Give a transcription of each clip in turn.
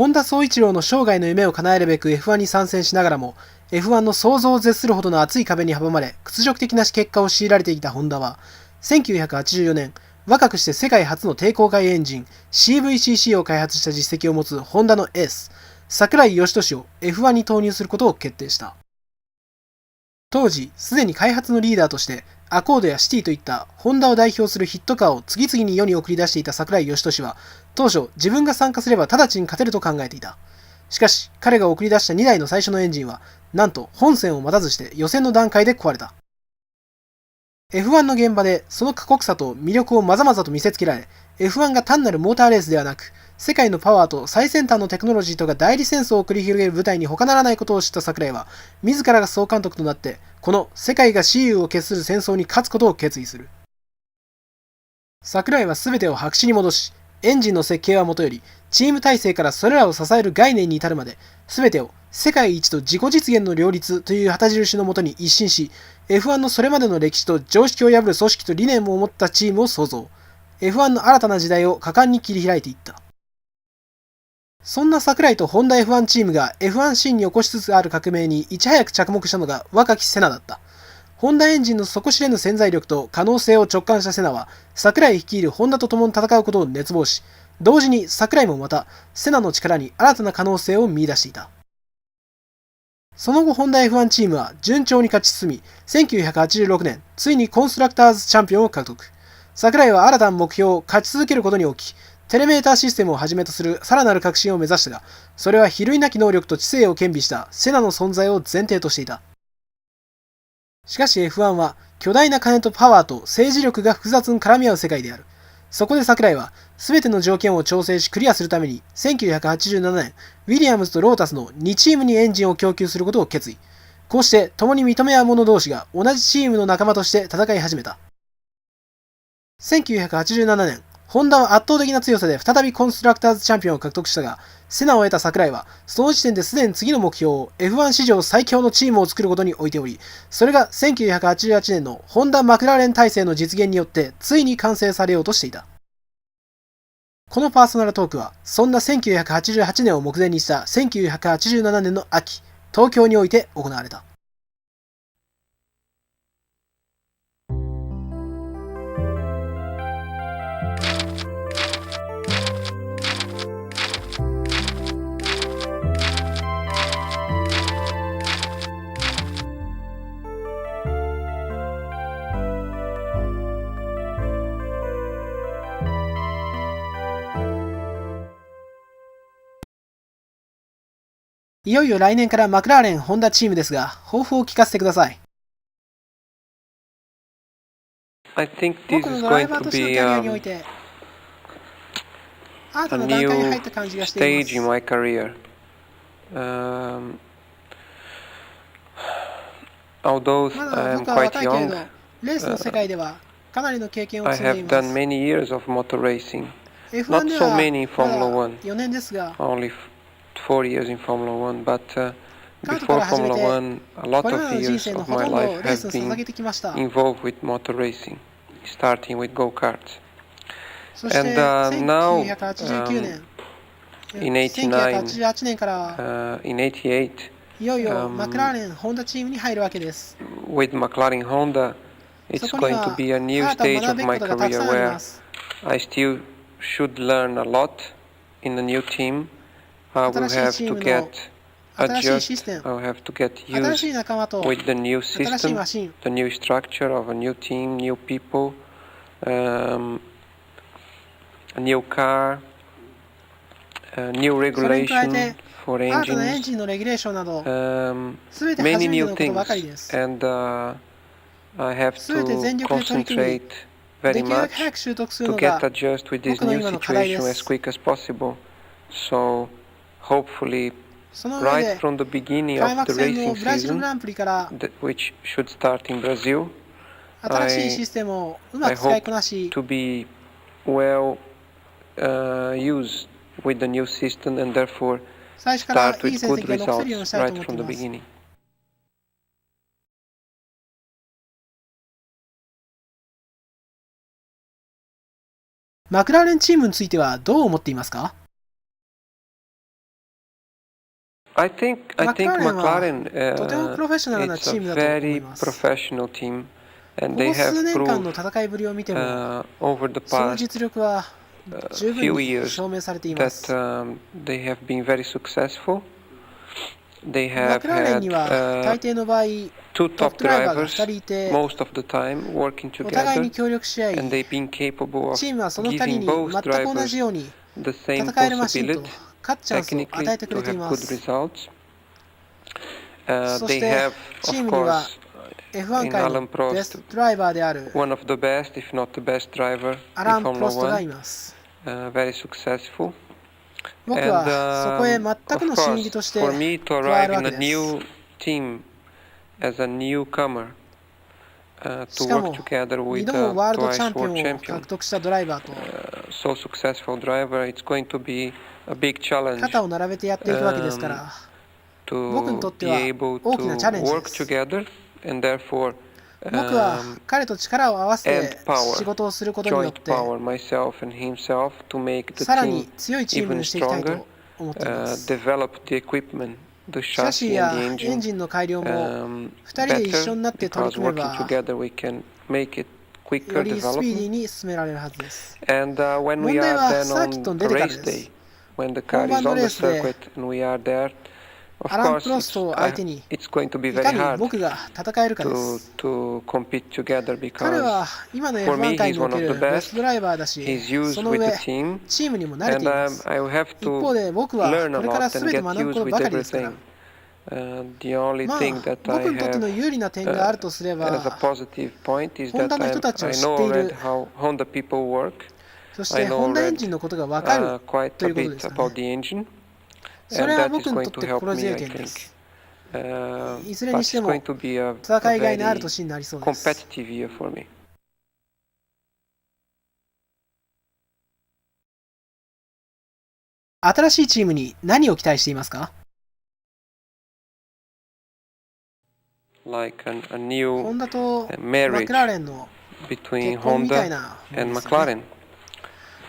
本田宗一郎の生涯の夢を叶えるべく F1 に参戦しながらも、F1 の想像を絶するほどの厚い壁に阻まれ、屈辱的な結果を強いられていたホンダは、1984年、若くして世界初の低公開エンジン CVCC を開発した実績を持つホンダのエース、櫻井義俊を F1 に投入することを決定した。当時、すでに開発のリーダーとして、アコードやシティといったホンダを代表するヒットカーを次々に世に送り出していた櫻井義俊は、当初自分が参加すれば直ちに勝てると考えていた。しかし、彼が送り出した2台の最初のエンジンは、なんと本戦を待たずして予選の段階で壊れた。F1 の現場でその過酷さと魅力をまざまざと見せつけられ、F1 が単なるモーターレースではなく、世界のパワーと最先端のテクノロジーとが代理戦争を繰り広げる舞台に他ならないことを知った櫻井は、自らが総監督となって、この世界が雌雄を決する戦争に勝つことを決意する。櫻井は全てを白紙に戻し、エンジンの設計はもとより、チーム体制からそれらを支える概念に至るまで、全てを世界一と自己実現の両立という旗印のもとに一新し、F1 のそれまでの歴史と常識を破る組織と理念を持ったチームを創造。F1 の新たな時代を果敢に切り開いていった。そんな櫻井とホンダ F1 チームが F1 シーンに起こしつつある革命にいち早く着目したのが若きセナだった。ホンダエンジンの底知れぬ潜在力と可能性を直感したセナは、櫻井率いるホンダと共に戦うことを熱望し、同時に櫻井もまたセナの力に新たな可能性を見出していた。その後ホンダ F1 チームは順調に勝ち進み、1986年、ついにコンストラクターズチャンピオンを獲得。櫻井は新たな目標を勝ち続けることに置き、テレメーターシステムをはじめとするさらなる革新を目指したが、それは比類なき能力と知性を兼備したセナの存在を前提としていた。しかし F1 は巨大な金とパワーと政治力が複雑に絡み合う世界である。そこで櫻井は全ての条件を調整しクリアするために1987年、ウィリアムズとロータスの2チームにエンジンを供給することを決意。こうして共に認め合う者同士が同じチームの仲間として戦い始めた。1987年、ホンダは圧倒的な強さで再びコンストラクターズチャンピオンを獲得したが、セナを得た櫻井は、その時点ですでに次の目標を F1 史上最強のチームを作ることに置いており、それが1988年のホンダ・マクラーレン体制の実現によってついに完成されようとしていた。このパーソナルトークは、そんな1988年を目前にした1987年の秋、東京において行われた。いよいよ来年からマクラーレン・ホンダチームですが、抱負を聞かせてください。僕のドライバーとしてのキャリアにおいて、新たな段階に入った感じがしています。まだ僕は若いけれど、レースの世界ではかなりの経験を積んでいます。F1 ではまだ4年ですが、4 years in Formula One, but before Formula One, a lot of years of my life have been 捧げてきました。involved with motor racing, starting with go-karts. そして Now, 1989年、in 89, 1988年からは、in 88, いよいよマクラーレン・ホンダチームに入るわけです。with McLaren Honda, it's going to be a new stage of my career where I still should learn a lot in the new team. I will have to get adjust, I will have to get used with the new system, the new structure of a new team, new people, a new car, new regulation for engines, many new things, and I have to concentrate very much to get adjust with this new situation as quick as possible. So hopefully, right from the beginning of the racing season, which should start in Brazil, I hope to be well used with the new system and therefore start with good results right from the beginning. マクラーレンチームについてはどう思っていますか？ I think McLaren とてもプロフェッショナルな it's チー a ムだと思い very ます。 professional team, こ and こ they 数 have 年間の proved 戦いぶりを見ても、 over the その past 実力は十分 few に years 証明されていま that す。 they have been very successful. They マ have クラーレン had には大抵の場合、 two トッ top プドライバーが drivers 2人いて、 most of the time working お互いに together, 協力し合い、 and they've been capable of チームはその2人 giving に both 全く同じ drivers ように the same 戦えるマシンと possibility 勝つチャンスを technically 与えてく to れてい have ま good す。 results. そ They して have, チ of ームには course, F1 in 界の Alan ベス Prost, トドライバーである one of the best, if not the best driver ア in ラン・プ Formula ロストがい One, ます。 very successful. 僕 And はそこへ全 of くの新入り course, として for me to 加わ arrive るわ in け a です。 new team as a newcomer, し to か work も together 2 with 度もワールド twice チャンピオ world ンを champion, 獲得したドライバーと so successful driver, it's going to be a big challenge 肩を並べてやっていくわけですから、僕にと to って be は able 大きなチャレン to ジで work す。 together, and therefore 僕は彼と力を合わせ and て power, 仕事をすることによっ joint て power myself and himself to make the さら team に強いチーム even にしていきたい stronger, と思っています。 develop the equipment, the シャシー chassis や and the エン engine ジンの改良も 2人で一緒 better, になって取り because 組め working ば together we can make it よ quicker りスピーディー development. に進められるはずです。 And when 問 we 題 are は then サーキット on に出 a てから race です。 day, when the car 本番 is の on レ the ースで circuit and we are there, ア of ラン・ course プロストを相手に it's going to be い very かに hard 僕が戦えるかで to す。 to compete together 彼 because は今の for me F1 界 he's にお one け of る the ベス best, トドライバーだし、 he's そ used の with 上 the team, チームにも慣れて and います。 I will have 一方 to で僕は learn こ a れから lot 全 and て get 学ぶ used こと with ばかりですから。 everything. The only まあ thing that I 僕にとっての have 有利な点があるとすれ as a ば、 positive point is ホン that ダの人たちを I 知っ know てい already る、 how Honda people work. そし I て know ホンダエン already ジンのことが分かる quite とい a うこと bit ですか about ね。 the engine, そ and れは that is 僕に going とっ to て help 心 me, 強い I 点で think. す。 But いずれにして it's も going to be a 戦いがいのある very 年になりそうです。 competitive year for me. 新しいチームに何を期待していますか？ Like a ホ new ンダとマ marriage クラーレンの between 結婚みたい Honda なも and のですよね。 McLaren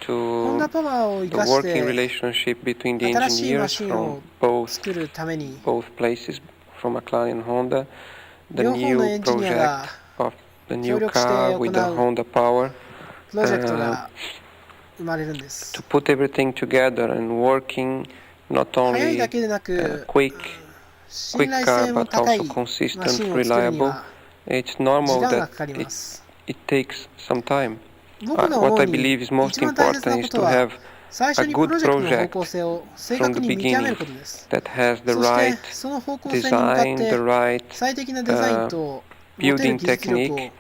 ホン to ダパワーを生 the かし working て relationship between the 新しいマ engineers シン from を both 作るために places, from McLaren and Honda, the 両方のエ new ンジニアが project of the 協 new 力して car 行 with the う Honda power, プロジェクトが生まれるんで to す。 put everything together and working not 速い only だけでなく quick 信頼 car 性も but 高い also マシ consistent, ンを作るに reliable. は It's 時 normal 間が that かかります。 it takes some time. 僕が What 思う I に believe is most 一番大切な important こ is と to は have 最初 a にプ good ロジェクトの方 project 向性を正 from 確 the に見極め beginning ることです。 that has the そして right その方向性に向かっ design, て the right 最適なデザインと持てる building 技術力を technique,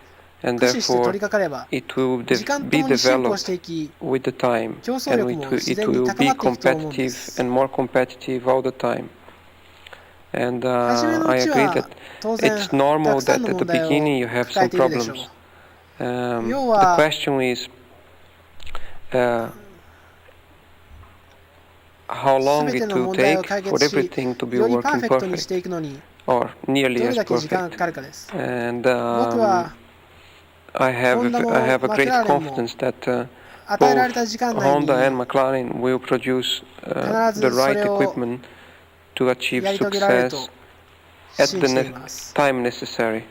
and 駆使して取 therefore り掛かれば it will 時間と be もに進歩し developed ていき with the time, 競争 and 力 it も will, 自 it 然に will 高 be まっていくと思うんで competitive す。 and more competitive all the time. And 初めのう I ち agree は that 当然 it's た normal くさん that の at 問 the 題を beginning you have 抱え some ているでしょう。 problems. 要 The は question is how す long べて it の will 問題を take 解 for 決し everything to be よりパー working フェクトにして perfect, いくのに or nearly どれ as だけ時間が perfect. かかるかです。 And 僕は I have ホンダ I も have a マク great ラーレンも confidence that 与えられ both た時間内に Honda and McLaren will produce 必 the ずそ right れを equipment to achieve やり遂げられる success と at 信 the じています。 time necessary.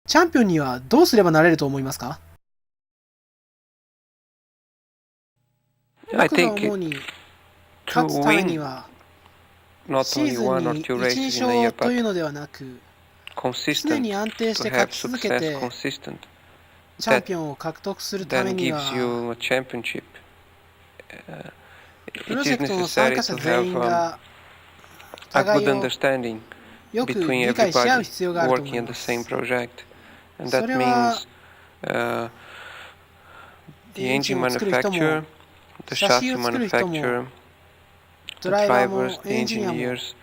チャンピオンにはどうすればなれると思いますか？ I 僕が think 思う it, に to 勝つために win は not シー only ズ one ン or に two 1、 races 2 in a year, 勝という but のではなく常 consistent に安定して to 勝 have ち続け success て consistent. チャン That ピオンを獲得するため then には gives you a championship. プロ It ジェ is クトの参 necessary 加者 to 全員 have が a 互 good いを understanding よく between 理解し合う everybody 必要があると思 working い at the ま same す。 project. And そ that れは means the エンジ engine ンを作る人も manufacturer, the シャシ chassis ーを作る人も manufacturer, ド the ライバーも drivers, the エンジニアも engineers,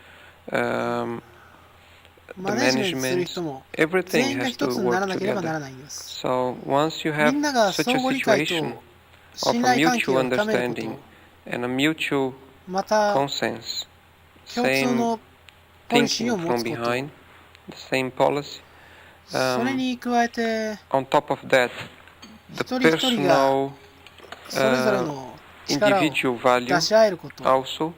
um, マ the ネジメントする management, 人も everything 全員が has 一 to つになら work なければな together. らないんです。 So once you み have んなが such 相 a 互理解と situation of 信 a 頼関係 mutual を深めるこ understanding と、 and a mutual また consensus, 共通 same のポリシー thinking を持 from つこと、 behind, the same policy. それに加えて On top of that, the 一人一人が personal それぞれの力を individual value 出し合えること、 also.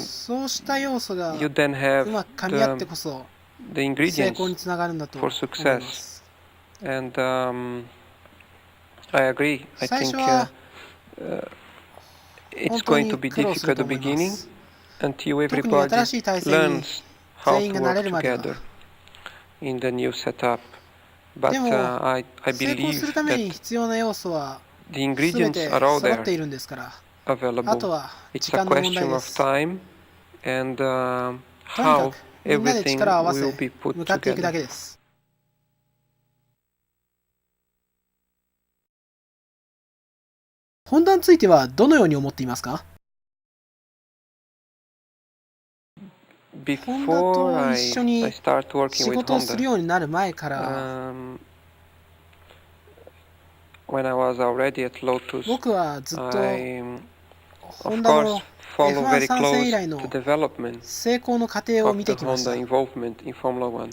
そうした要素が You then have うまく噛み合ってこそ the 成功に ingredients つながるんだと for 思いま success. す。 And I agree. I 最初 think は it's 本当 going に to be 苦労する difficult と at the 思いま beginning す。 until 特に everybody 新しい体制に learns how 全員 to が慣れ work るまでは together in the new setup. で But も I 成功す believe るために that 必要な要素は the 全 ingredients て are all 揃ってい there るんですから、あ available. とは It's 時 a 間の問題 question で of す。 time and とにか how くみんなで everything 力を合わ will せ be put 向かっていくだ together. けです。ホンダについてはどのように思っていますか？ホンダ Before と I 一緒に start working 仕 with 事をする Honda, ようになる前から、 when I was already at Lotus, 僕はずっと I ホ of ンダ course の follow F1 very 参戦以 close 来 the の development 成功の過程を of 見 the てきまし Honda た。 involvement in Formula One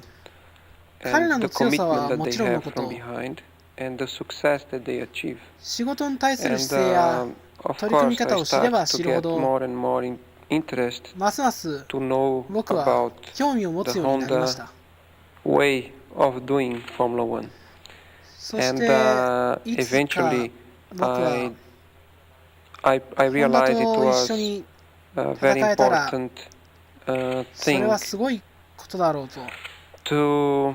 彼ら and の the 強さ commitment は that も they ちろんの have こ from と、 behind and the success that they achieve. 仕事に対する And 姿勢や of 取り組み course, I 方を知れ start ば to 知るほ get ど、 more and more interest ますます to know 僕は about 興味を持 the つようになりまし Honda た。 way of doing Formula One. そし And ていつか eventually, 僕は I ホンダ realized it と一 was 緒に a very 戦えたら important それ thing はすごいことだろうと to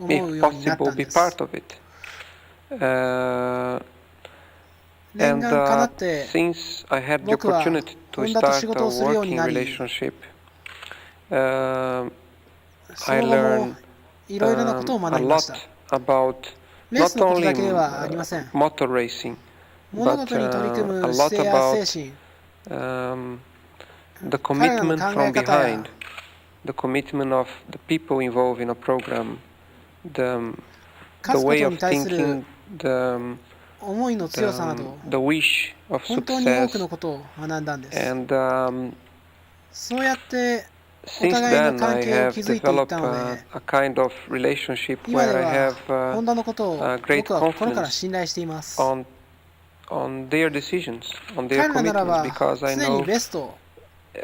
思 if うようになった possible ん be です。 part of it. 念 And 願かなって since I had the 僕は opportunity ホ to ンダと start 仕 a 事をするように working なり、 relationship, そ I の後も learned いろいろなことを a 学びまし lot た。 about レース not のこと only だけではありません。 motor racing, 物 but 事に取り組 a む lot 姿勢や精 about 神、 the 彼らの commitment 考え from 方や behind, the commitment of the people involved in a program, the 勝つこ way と of に対する thinking, the 思いの強さなど、 the wish of 本当に多くの success. ことを学んだんです。 And そうやってお since 互いの then, 関 I 係を have 築いていっ developed たので、 a kind of relationship 今で where I は have ホンダのことを great 僕は心から confidence 信頼しています。 on their decisions, on their 彼らなら commitments, ば because I 常に know ベスト、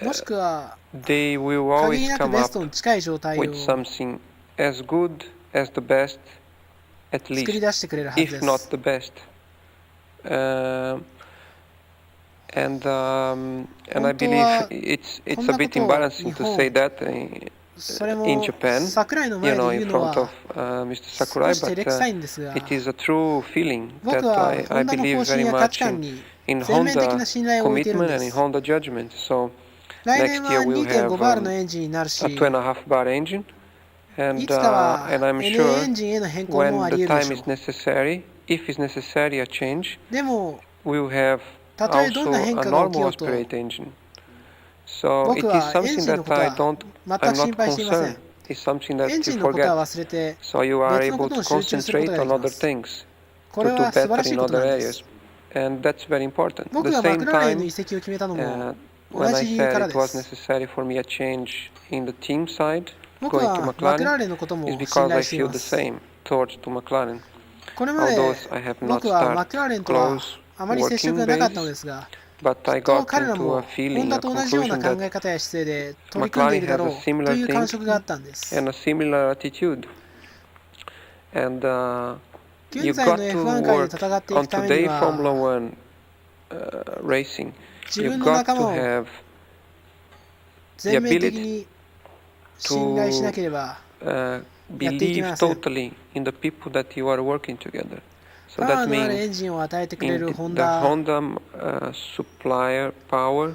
もしくは they will 限り always なく come ベス up トに近い状態を with something as good as the best, at 作り least, 出してくれるはず if で not す。 the best. And I 本当 believe は it's こん a なこ bit とを embarrassing 日 to 本 say that それ in も Japan, 桜井の you 前で know, 言 in うの front は of Mr. 少 Sakurai, し照れ but くさいんですが、 it is a true feeling 僕 that は I ホンダの believe 方針 very や価値 much 観に in 全面的 Honda な信頼を置いているん commitment で and in す。 Honda judgment. So 来年 next は year we'll have 2.5 バールのエンジンになる a し、 2.5 bar engine, いつかは and I'm NA エ sure ンジンへの変更も when あ the り得るで time しょ is necessary, if it's necessary a change, う。でも、 we'll have たとえどんな also 変 a 化が起き normal ようと、 aspirate engine. So it 僕 is はエン something ジンの that こと I は don't, 全 I'm く心 not 配していません。 concerned. It's something エ that ン you ジンのことは forget. 忘れて、 So you are 別のこ able と to に集中すること concentrate がで on きま other す。 things, これ to do は素晴 better らしい in ことな other んで areas. す。 And that's very important. At 僕 the がマ same クラーレンへの time, 移籍を決めたのも同 when じ I 理由か said ら it で was す。 necessary for me a change in the team side, 僕 going to はマクラー McLaren, レンのこと is も信 because 頼 I してい feel ま the す。 same towards to McLaren. これま Although で I have not 僕はマ started クラーレンとは close あまり接触 working がなかったの basis, ですが、 but き I っと got 彼ら into も a ホン feeling, ダ a と同じような conclusion 考え that 方や姿勢で取り組んでい McLaren るだ has ろ a うと similar いう感触があっ thinking たんです。 and a similar attitude. And 現 you 在の got to F1 界で work 戦ってい on くために today Formula は、 One racing. 自 You 分の got 仲間 to を have the 全面的 ability に信頼しな to ければ uh, やっていけ believe ません。 totally in the people that you are working together. So パワー that のある means エンジンを与えてくれ in る the, ホン the ダ、 Honda supplier power,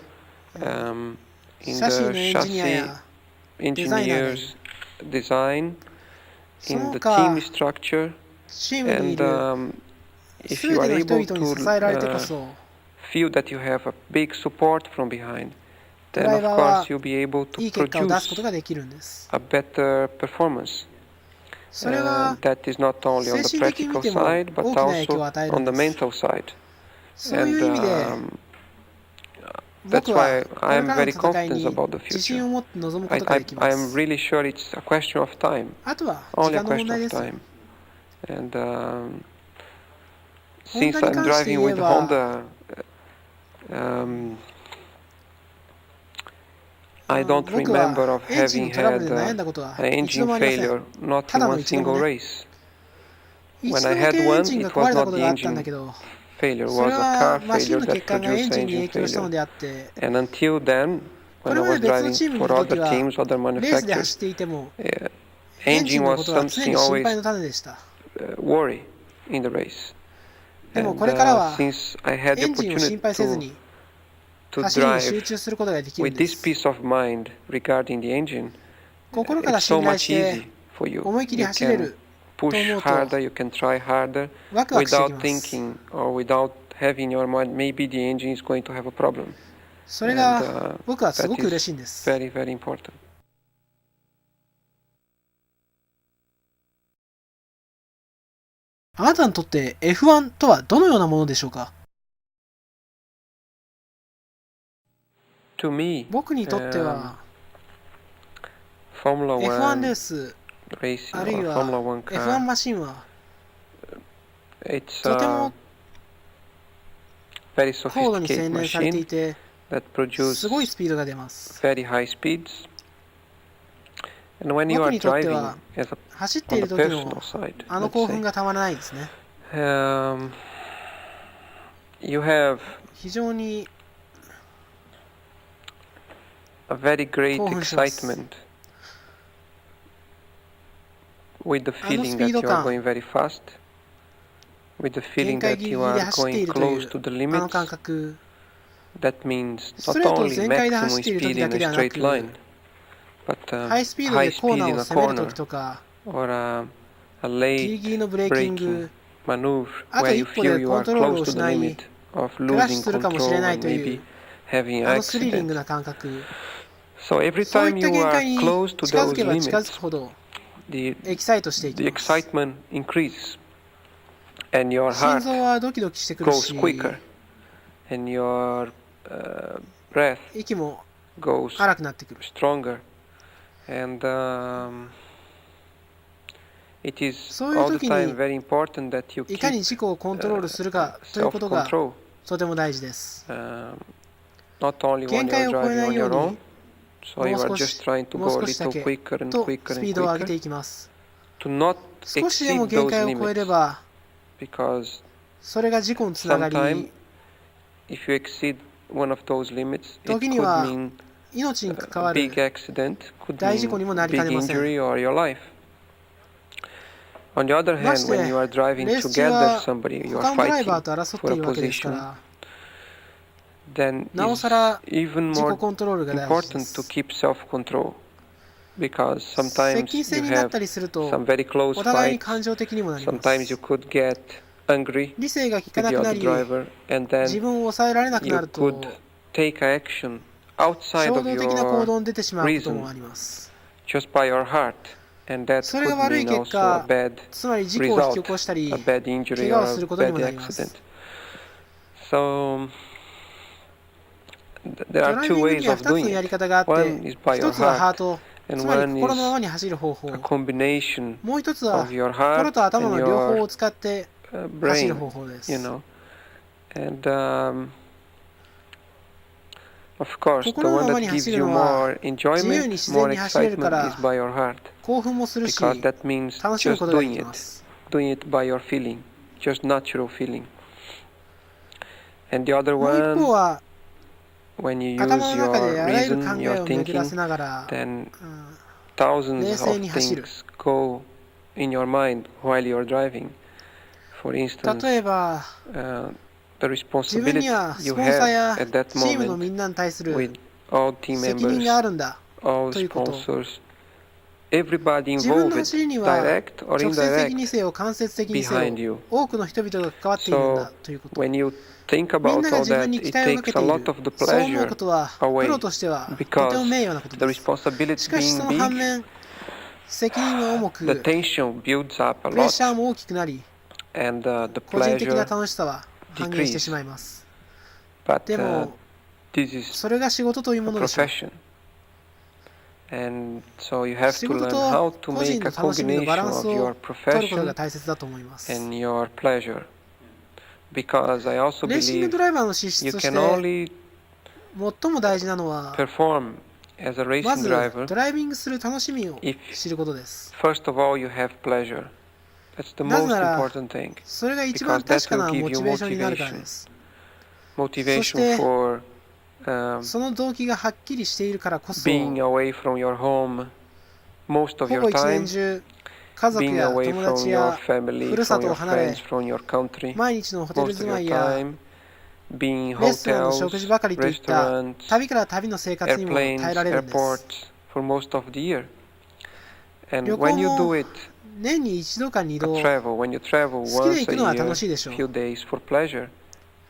in シャシー the のエンジニア chassis やデザイナーがいる。 engineers design, そ in の the 他、 team structure, チームにい and る if すべ you て are の人 able 々に支えられてこ to そ、 feel that you have a big support from behind, ド then ライ of バーは course you'll be able い to い結果を出すこと produce ができるんです。 a better performance. それは That is not only on the 精神的に見 practical ても side, but 大きな影響を also 与える on ん the です。 mental side. そういう意味で、 That's 僕は why こ I れ am からの very 戦い confident に about the 自信を future. 持って臨むことができま I am す。 really sure it's a question of time, あとは時 only a 間の問 question 題 of です。 time. And since I'm driving with Honda, I don't remember of having had an engine failure, not in one single race. When I had one, it was not the engine failure, it was a car failure that produced engine failure. And until then, when I was driving for other teams, other manufacturers, engine was something always worry in the race. And since I had the opportunity to drive with this peace of mind regarding the engine, it's so much easy for you. You can push harder, you can try harder without thinking or without having in your mind maybe the engine is going to have a problem. それが僕はすごく嬉しいんです。 Very, very important. あなたにとって F1 とはどのようなものでしょうか？ To me, 僕にとっては Formula F1 レー One ス racing あるい or は Formula One F1 car, マシンは it's とて a も very 高度に洗 sophisticated 練されてい machine て that produces すごいスピードが出ます。 very high speeds. And when you 僕 are にとって driving は as a, 走ってい on る the 時の personal side, あの let's 興奮 say, がたまらないですね。 you have 非常に a very great 興奮します。 excitement with the あの feeling スピ that ード you are 感、 going very fast, with the 限 feeling 界 that ギリギ you リで are 走ってい going るとい close う to the あの感 limits. 覚、 That means ス not トレートを only 全開で maximum 走っている時 speed だ in け a ではな straight く、 line, but ハイスピード high でコー speed ナー in を a 攻める時 corner とか、 or a ギリ late ギリのブレーキン braking グ、 maneuver あと where you 一歩 feel で you コン are トロール close を to the 失い、 limit of クラッシ losing ュするかもしれ control ない and とい maybe う having あ an のスリリン accident. グな感覚、 So every そうい time った you 限 are 界に close to 近づ those けば近づく limits, ほど the エキサイトしていき the ます。 excitement increases and your 心 heart 臓はドキドキしてくる goes し、 quicker and your breath 息も goes 荒くなってくる。 stronger, and it is そういう all the 時 time に very important that you いか keep に自己をコントロールするかということが self-control, とても大事です。 not only when 限 you're 界を超え driving ない on よ your う own, に so you もう are 少 just し trying to もう go a 少しだ little け quicker and と quicker ス and ピードを上げて quicker いきます。 to not 少しでも exceed 限 those 界を超えれ limits, ば because それが事故につなが sometime り、 if you exceed one of those limits, it 時に could は mean 命に関わ a big る accident, could 大事故にもな mean りか big ねません。 injury or your life. On the other ま hand, し when て you are driving レース中 together は somebody, you are 他のドライバー fighting と争っ for てい a るわけですか position, ら、 then なお it's さら even 自己 more コントロールが大事で important す。 to keep self-control, because 接 sometimes 近戦 you になっ have たりすると some very close お互いに fights, 感情的にもなりま sometimes you す。 could get angry 理性が効か with な the くな other り、 driver, and 自 then 分を抑えられなくな you る could と take action outside 衝 of 動的な行 your 動に出てしまうことも reason, あります。 just by your heart, and that それが could 悪い mean 結 also a 果、 bad つまり事故を引き起 result, こしたり、 a bad 怪 injury 我を or す a ることに bad もなりま accident. す。 So there ド are ライ two ビング ways には of 2つ doing のやり it. 方があって、 One is by 1 your つはハー heart, ト、つ and まり one 心のま is まに走る方法。 a combination もう一つは of your 心 heart と頭 and の両方 your を使って走る brain, 方法です。 you know. And of course, the 心の one まま that に gives 走る you のは more 自由 enjoyment, に自然 more に走れるか excitement ら is by your heart, 興奮もするし、 because that means 楽しむ just ことがで doing き it, ます。 doing it by your feeling, just natural feeling. And the other もう一方 one, は when you 頭 use の中で your あらゆる考 reason, え your を巡らせ thinking, ながら、then thousands 冷 of 静に走る。 things go in your mind while you're driving. For instance, 例えば、 the 自分 responsibility にはス you ポンサー have や at that チームの moment みんなに対する with all team 責任 members, があるんだ all ということ。 sponsors, everybody 自分の involved, 走りには direct or 直接的に indirect, せよ間接的にせ behind よ you. 多くの人々が関わっているんだ So ということ。 when you think みん about なが all 自分 that, に it 期待をか takes け a ている。 lot of the そう思う pleasure ことはプ away ロとしてはとて because も名誉なこと the です。 responsibility しかしそ being の反 big, 面、責任は重 the く、 tension builds up a プレッシャー lot, も大きくなり、 and the 個人的な pleasure 楽しさは半減してし decrease. まいます。 But でも、 this is それが仕事という a ものでしょう。 profession, and so you have 仕 to 事 learn と how to 個人 make の a 楽しみのバラン combination ス of を your 取ることが profession 大切だと思います。 and your pleasure. because I also レーシング believe ドライバーの資質 you とし can て only 最も大事なのは perform as a ま racing ず driver ドライビングする楽しみを if 知ることです。 first of all you have pleasure. That's the なぜ most なら important thing. それが一番 Because 確 that か will な give モチ you ベーションになるからです。 motivation for その動機がはっきりしているからこそ being away from your home most of ほぼ your 一年 time, 中家族 being や away 友 from 達 your や family, ふるさ from とを your 離れ friends, from your country, 毎日のホテル most 住 of ま your いや time, being in レストランの hotels, 食事ばかりといった restaurants, 旅から旅の生活にも耐え airplanes, られるんです。 airports for most of the year. And 旅 when 行 you も do it, 年に一度か二度 when you travel 好きで once 行く a のは year, 楽しいでしょう。 few days for pleasure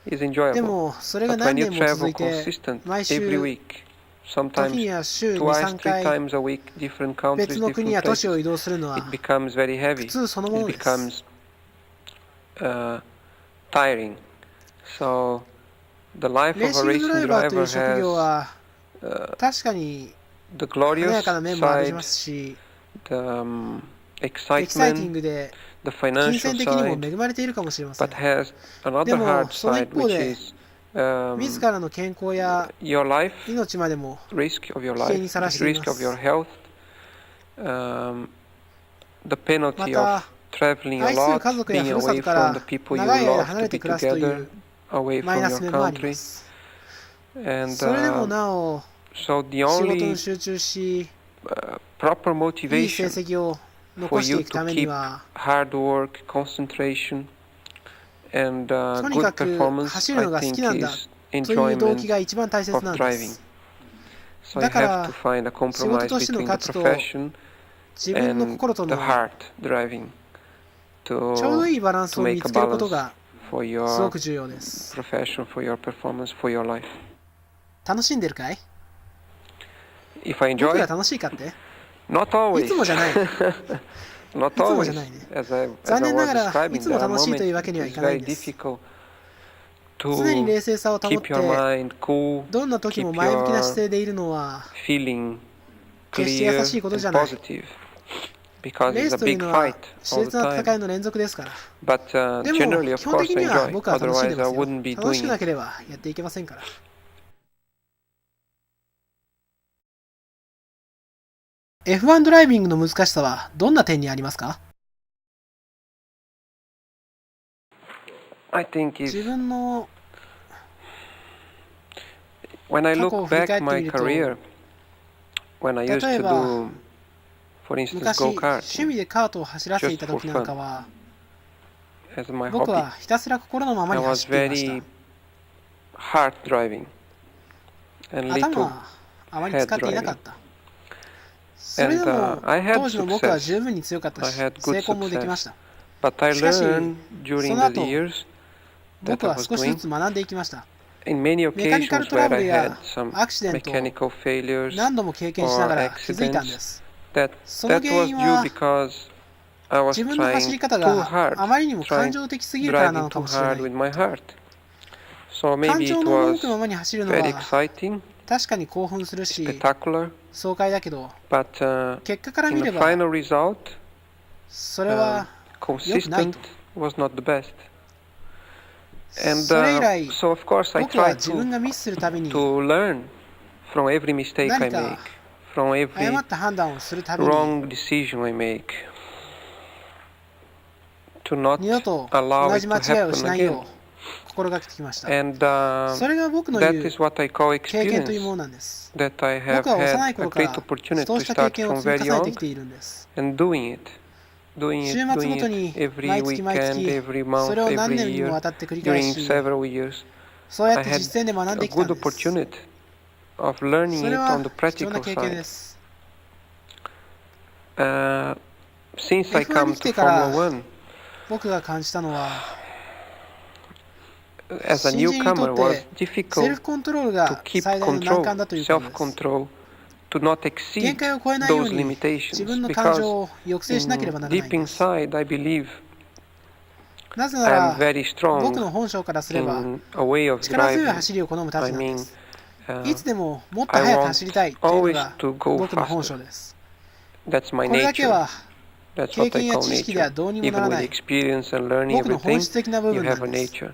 is で enjoyable. もそれが But 何 when you 年も続 travel いて consistent 毎 every 週 week, 時 sometimes には週 twice, 2、3 3回 times a week, different 別 countries, の国 different や都市を places, 移動するの it は becomes very 苦 heavy. 痛そのも It のです。 becomes tiring. So the life レー of シ a ングドラ racing イバーという driver 職業 has は確かに the 華 glorious やかな面もありま side, すし the エキサイティン excitement, グで the 金 financial 銭的にも side, 恵まれているかもしれません。 but has で another も hard その side, 一方 which で is 自らの健康や your life, 命までも risk of your 危険 life, にさらしていま risk of your す。 health, the ま penalty た of traveling a 愛する lot, 家族や being ふるさ away とか from ら the people you 長い間 love 離 to れて be 暮らすとい together, う away マイ from ナス your 面もありま country. す。 And それでもなお so the 仕事 only に集中し proper いい成 motivation 績を for 残して you いくた to めに keep は hard work, concentration, and とに good かく performance, 走 I るのが好き think, なんだ is という動機 enjoyment が一番大切 of なんで driving. す。 So you だか have ら to find a 仕事 compromise としての between 価 the 値と profession 自分の and 心と the の heart driving ちょうど to いいバランス to を見 make つ a けること balance が for す your ごく重要です。 profession, for your performance, for your life. 楽しんでるかい？ If I 僕 enjoy, が楽しいかって？ not い always. つもじゃない。 Not いつも always. じゃないね。 As I 残念な was がらい describing, つも there are 楽しいという moments わけには it い is かないん very です。 difficult 常に to 冷静さを保っ keep your て mind cool, どんな時も keep 前向きな your 姿勢でいるのは feeling 決して優 clear しいこと and じゃない。 positive. Because レー it's ス a という big のは fight 熾 all 烈 the な戦 time. いの連続ですから。 But でも generally, of 基本 course, 的 I には enjoy. 僕は楽しんで Otherwise, ま I すよ。 wouldn't be 楽しく doing な it. ければやっていけませんから。F1 ドライビングの難しさはどんな点にありますか？ I think 自 if 分の when I 過去を look 振り返 back って my みると、 career, when I used 例え to ば do, for instance, 昔趣 go-karting 味でカートを走らせていた時なんかは as my 僕 hobby, はひたすら心のまま I に was 走っていまし very hard driving and た。頭 little はあまり使っていなか head った。それで And も I had 当時の僕は success. 十分に強かった I し had 成 good 功もできまし success. た。 But I しかし learned during その後 the years that 僕 I は was 少しず doing つ学んでいきました。 in many メカニカル occasions トラ where ブ I ル had や some アクシデントを mechanical failures 何度も経験しなが or ら気づいたんで accidents す。 that その that 原 was 因 due は because I was 自分の走り trying 方 too が hard, あまりにも感 trying 情的すぎるからな driving のか too もしれな hard with い。 my heart. So 感 maybe 情 it の赴くま was まに走るの very は exciting, 確かに興奮するし spectacular, 爽快だけど but 結果から in 見 the れば final result, それは consistent was not the best. And それ以来 so of course I 僕は tried 自分がミスするたびに to learn from every mistake I 何か make, from every 誤った判断をするたびに wrong decision I make, to not 二度と allow 同 it じ to 間違いをしない happen よ again. う心がけてきました。 And それが僕の that 言う is what I call 経験という experience, ものなんです。 that I have 僕は幼 had い頃 a から great opportunity そう to した経 start 験を from 積み very 重ねて young きているんです。 and doing it 週末ごと doing に it every 毎月毎 weekend, 月 every month, それを何 every 年にも year, わたって繰り返 during し several years. そうやっ I て had 実践で学ん a できた good んです。 opportunity of learning それ it は on the 貴重な practical 経験で side. す。 Since I F1 に come 来て to から Formula 1, 僕が感じたのは as a 新人にと newcomer っ was てセル difficult フコントロール to が keep 最大の難 control, 関だということです。 self-control, to not 限 exceed 界を超えないよう those に自 limitations. 分の感情 Because を抑制しなければならない deep んです。 inside, I believe なぜな I ら am very 僕の strong 本性からすれば in a way of 力強い driving. 走りを好むたち I なんで mean, す。いつでももっと速く走りたいというの always が to go 僕の本 faster. 性です。 That's my これだけ nature. は That's 経 what I 験や call 知識では nature. どうにもなら Even な with い experience and learning 僕の本 everything, 質的な部 you 分な have ん a です。 nature.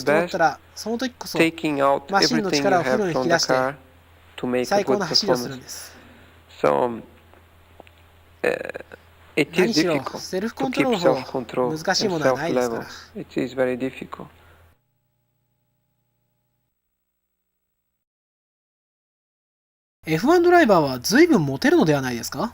くと思ったら、その時こそtaking out マシンの everything you 力をフル have に from 引き the 出して car to make a 最高 good の走りをするん performance. です。So it 何 is しろ difficult セルフコ to ント keep ロールの self-control 方難しい and ものはないですから。 self-level. It is very difficult. F1 ドライバーは随分モテるのではないですか？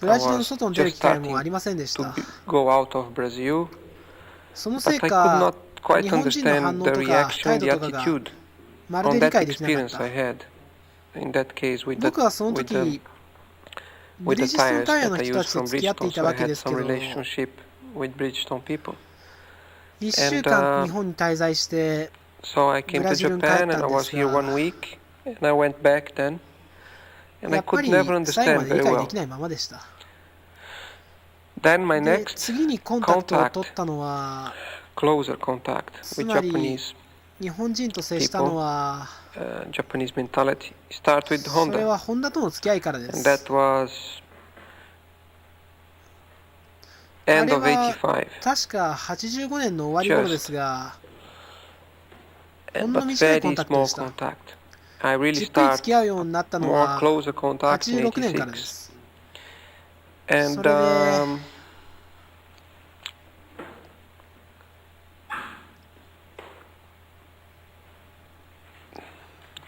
ブラジルの外に出る機会もありませんでした。そのせいか、quite 日本人の understand 反応 the とか reaction, 態 the 度とかが attitude まる on で理 that 解できなかっ experience I た。 had. In that case, 僕はその時ブ with リ the ヂストン tires タイヤ that の I 人た used ちと from 付き合ってい Bridgestone, た so わ I け had ですけ some ど、relationship with Bridgestone people. 1週間日本に滞在して So I ブ came ラ to ジルに帰っ Japan た and ん I で was す here が、 1 week and I went back then and や I っぱ could り never 最後ま understand で理 very 解で well. きないままでした。 Then my で、 next 次にコンタクトを contact, 取ったのは、 closer contact つ with まり Japanese 日本人と接したの people, は、Japanese mentality, start with それ Honda. はホンダとの付き合いからで And す。 that was あ end れ of は 85. 確か85年の終わり頃ですが、ほんの But 短いコン very タクトで small した。 contact. I really じっくり start 付き合うようになったの more は closer contact in 86年からで 86. す。そ And れで、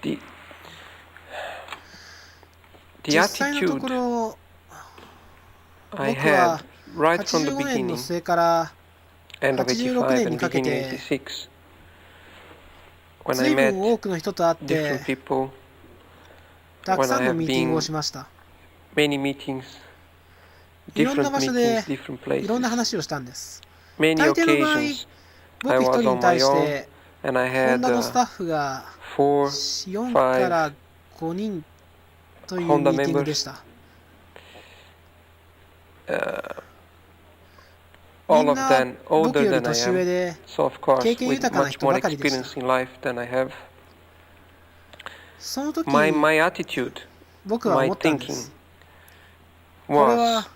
the 実際のとこ attitude ろ、 I 僕は had right from the 85年の beginning, 末から end of 86 85年に and かけ beginning て、 86, when I 随 met 分多くの人と会っ different て、 people, たく when さ I んの have ミーティングを been しました。 many meetings, いろんな different 場所 meetings, で different いろんな places, 話をしたんです。 many 大抵の場合、 occasions. I 僕一 was 人 on に my 対し own て、 and I ホン had ダのスタッフが 4, 4か 5ら5人という Honda ミーティングで members. した。み All ん of な them 僕 older より than I 年上 am, で so of course 経験 with 豊かな much 人 more ばかりでした。 experience in life than I have. その時 My attitude, 僕は my 思ったんで thinking す。これ was は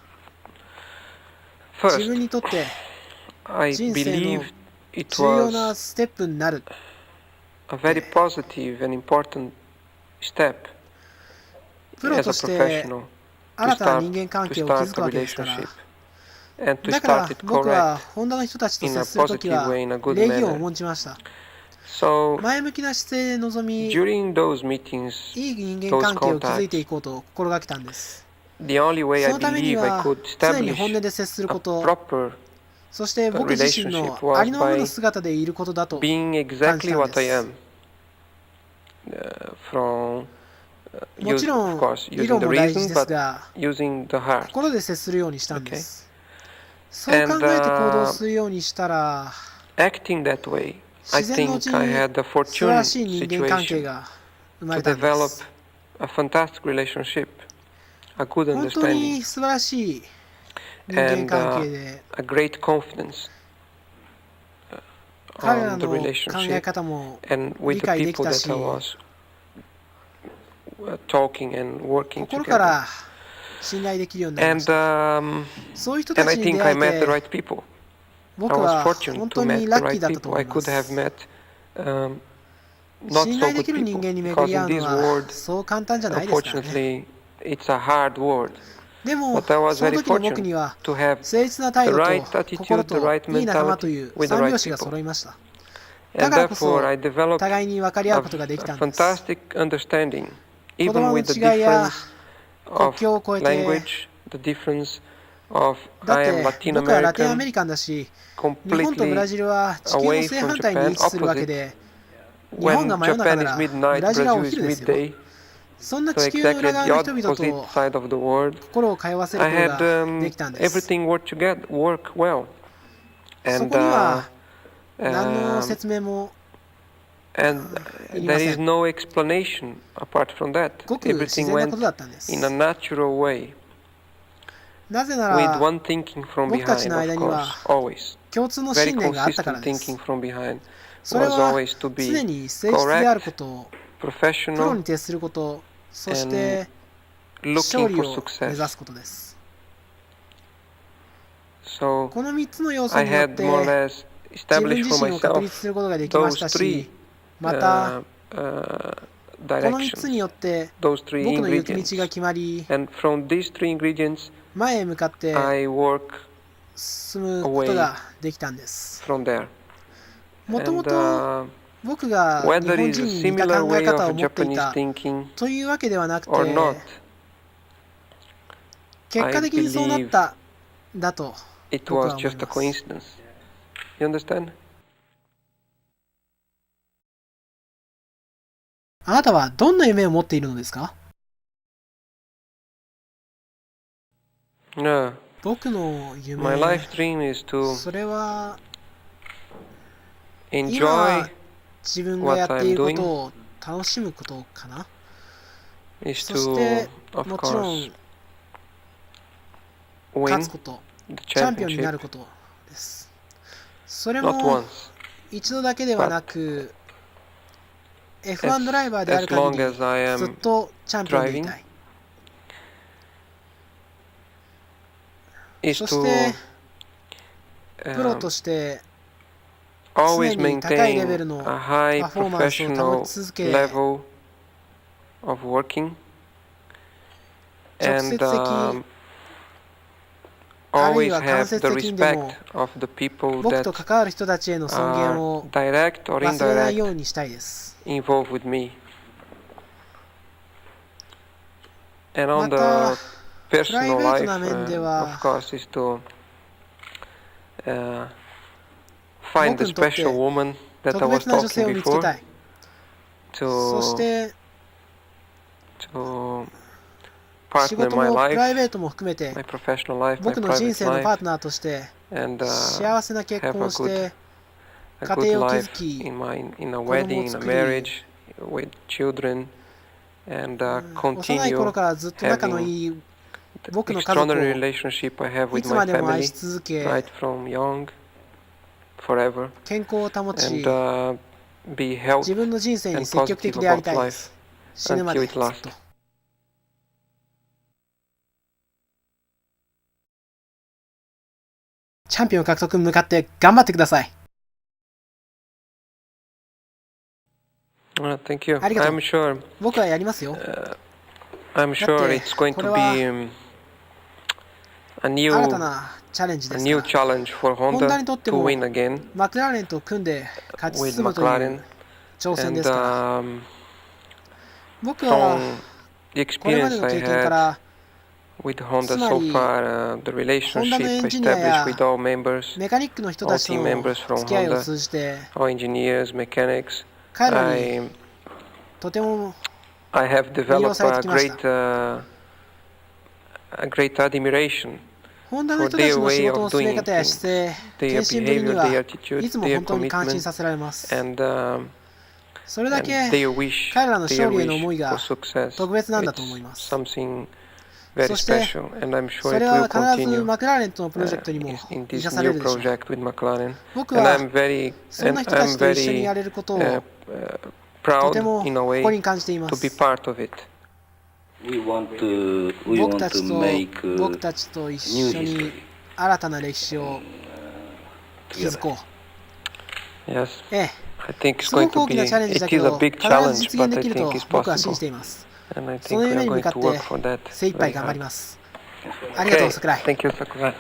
自 first, 分にとって I 人生の believed it 重要な was ステップになる。 a very positive and important step プロ as と a して professional to 新たな start 人間関 to 係を start 築く a わけですから。 relationship and to だから start it 僕は correct ホンダの人たちと in 接 a するとき positive は way, in a good 礼儀を manner. 重んじました。 So 前向きな姿勢で臨み、 during those meetings, いい人間 those 関係を築いて contacts, いこうと心がけたんです。 the only way そ I のために believe I は could 常に establish 本音で接する a こと、 proper そして僕自身の relationship あり was のままの by 姿でいることだと being 感じ exactly たん what で I す。 am, from もちろ of ん course 理 using 論 the も大事 reason です but が、 using the heart. 心で接するようにしたんで Okay. す。そう考 And えて行動するようにしたら、 acting that way, I 自然のうち think I に had the 素晴ら fortune しい人間関係 situation が生ま to れたんで develop す。 a fantastic relationship, a good 本当 understanding, に素晴らしい人間 and 関係で、 a great confidence 彼ら on the の考え relationship 方も and 理 with the 解でき people た that し、 I was talking and working 心か together. ら信頼できるようになりまし And た。そういう人 and た I ちに think 出 I 会え met the て、 right people. I 僕 was は fortunate 本 to 当に meet ラ the ッキー right だったと people. 思 I いま could have す。 met not 信 so 頼で good きる人 people 間に巡 because り合 in うの this は world, そう簡単じゃないですからね。 unfortunately, it's a hard world. でも、 But I was その very 時の僕 fortunate には to have 誠実な態 the 度と right 心 attitude, the と right いい仲間と mentality いう with the 三 right 拍子が people. 揃いました。だ And からこそ therefore, I developed 互いに分かり合うことができた a んです。 fantastic understanding, 言 even 葉の with the 違いや difference 国 of 境を越えて、 language, the difference of だっ I am て Latin 僕はラテンアメ American, リカンだし、日本とブラ completely ジルは地球の away 正 from 反対に位 Japan, 置するわけ opposite. で、日本が When 真夜中 Japan な is らブ midnight, ラジルはお Brazil is 昼ですよ。 midday. そんな So 地球の exactly 裏 at 側 the の人々 opposite と side of the world, 心を通わせる I こと had ができたんです。 everything work well. そ And こには何の説明も and いりま there せ is ん。 no explanation apart from that. ごく自 Everything 然なこ went とだったんです in a。natural way, なぜな with ら one thinking from 僕たち behind, の of 間には course, always. 共通の Very 信念があったから consistent です thinking。from behind それ was は always to 常 be に誠実であるこ correct, と、プロ professional, に徹すること、そして勝 looking 利 for を目指 success. すことです。 So この3つの要素 I によっ had て more or less 自分 established 自 for 身を確立 myself することができまし those た three し、また uh, この3つに directions, よって those three 僕の行く道が ingredients. 決まり、 And from these three ingredients, 前へ向かって I work 進むことができたんです。 from there. もとも And と僕が日 whether 本 it's 人 a に似た similar 考え way 方 of を持ってい Japanese た thinking というわけではなく or て、 not, 結果的にそうなっただと it 僕は was 思い just a ます。 coincidence. You understand? あなたはどんな夢を持っているのですか？ No. 僕の My 夢、 life dream is to それは今 enjoy 自分がやっている what こ I'm とを楽しむことかな。 is そして to, of もちろん course, 勝 win つこと、 the チャンピオンにな championship. ることです。それ Not も once, 一度だけではなく F1 ドライバーであ as る限 long り as I ずっ am とチャンピオンでい driving, たい。 is そして to プロとして常 always に高いレベル maintain の a パ high フォーマンスを保 professional ち続け、 level of working 直接 and 的あるい always は間 have 接 the 的にでも respect of the people 僕と that 関わる人たちへの尊厳 are を direct or 忘れないよう indirect にしたいです。 involved with me. And ま on た the プライ personal ベート life, な面で of は course, is to find 僕 the にとって special woman that I 特 was 別な女性 talking を見つけた before い。そし to て to 仕 partner 事 my もプライ life, ベートも含めて my professional life, my 僕の人 private 生のパー life, トナーとして and 幸せな結 have 婚 a をし good て a 家 good 庭を築 life き in a 子供を wedding, in a 作り marriage, with children, and 幼い頃 continue からずっと仲の having いい the 僕の家族 extraordinary を relationship I have い with つ my までも愛 family し続け right from young, forever, 健康を保ち and be 自 healthy 分の人生に and 積極 positive 的であり about たいで life す。死ぬまで until ず it っと lasts. チャンピオン獲得に向かって頑張ってください。 Thank you. ありがとう。 I'm sure 僕はやりますよ。 I'm sure だって it's going こ to れは be a new 新たなチャレンジ a です new から。 challenge for ホンダ Honda にとって to も win again マクラーレンと組んで勝ち with 進むという McLaren, 挑戦で and すから。僕 from は the これまで experience の I 経験か had ら with Honda つま so り far, the ホンダの relationship エ I ンジニアや established with all members, メカニックの人 all たちと team の members from 付き合いを Honda, 通じて all engineers, mechanics, 彼らに I とても have 魅了 developed されてきました。 a great admiration ホンダの for 人たち their の仕 way 事 of の進め doing 方や姿 things, 勢、 their 献身ぶりに behavior, は their attitude, いつも their 本当に感心 commitment, させられます。 and それだ and け their wish, 彼らの their 勝利への wish 思い for が success. 特別なんだと思い It's ます。 something very そして special, and I'm sure そ it れ will は必ず continue マクラーレンとのプロジェクトにも in 生 this かされ new るでしょう。 project with McLaren. 僕 And は I'm very, そんな and 人た I'm ちと一緒に very やれることをと proud ても in a 誇り way に感じていま to be す。part of it. We want to 僕たち make 僕たちと一緒に新たな歴史を築こう。 Yes, ええ、 I think it's すご going く to 大き be, なチャレンジだ it け is a ど big 必ず challenge, 実 but 現で I きると think it's 僕は信じて possible. います。 And I その think we 夢 are に向 going かっ to work て for that 精一杯 very 頑張り hard. ます。ありがとう、 Okay, 桜井。 thank you, Sakurai.